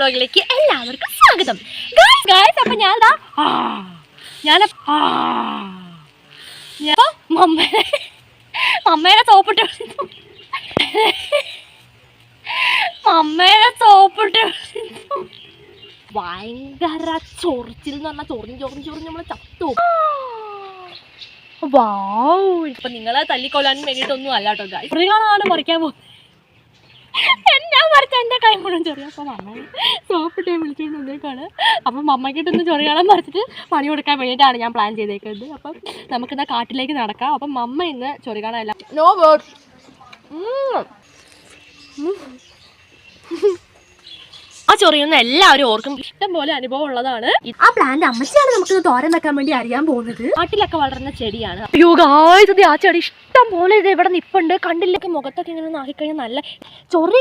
വ്ലോഗിലേക്ക് എല്ലാവർക്കും സ്വാഗതം. അപ്പൊ മമ്മയുടെ സോപ്പിട്ട് ഭയങ്കര ചൊറിച്ചിൽ എന്ന് പറഞ്ഞാൽ ചൊറിഞ്ഞ് നമ്മള് ചത്തു. ഇപ്പൊ നിങ്ങളെ തല്ലിക്കൊല്ലാനും വേണ്ടിയിട്ടൊന്നും അല്ല കേട്ടോ. ഗായ്സ് പറിക്കാൻ പോകുന്നത് എന്നാ പറിച്ച എൻ്റെ കൈ മുഴുവൻ ചൊറിയ. അപ്പോൾ മമ്മ സോപ്പിട്ട് വിളിച്ചുകൊണ്ട് വന്നേക്കാണ്. അപ്പം മമ്മയ്ക്കിട്ടൊന്ന് ചൊറിയാളം പറിച്ചിട്ട് പണി കൊടുക്കാൻ വേണ്ടിയിട്ടാണ് ഞാൻ പ്ലാൻ ചെയ്തേക്കുന്നത്. അപ്പം നമുക്കിന്ന് കാട്ടിലേക്ക് നടക്കാം. അപ്പം മമ്മ ഇന്ന് ചൊറിയാളല്ല. No words. ആ ചൊറിയുന്ന എല്ലാവരും ഓർക്കും. ഇഷ്ടം പോലെ അനുഭവം ഉള്ളതാണ്. ആ പ്ലാന്റ് അമ്മച്ചിയാണ് നമുക്ക് തോരൻ വെക്കാൻ വേണ്ടി അറിയാൻ പോകുന്നത്. കാട്ടിലൊക്കെ വളർന്ന ചെടിയാണ്. ആ ചെടി ഇഷ്ടം പോലെ ഇത് ഇവിടെ നിപ്പുണ്ട്. കണ്ടില്ലൊക്കെ മുഖത്തൊക്കെ ഇങ്ങനെ നാക്കിക്കഴിഞ്ഞാൽ നല്ല ചൊറി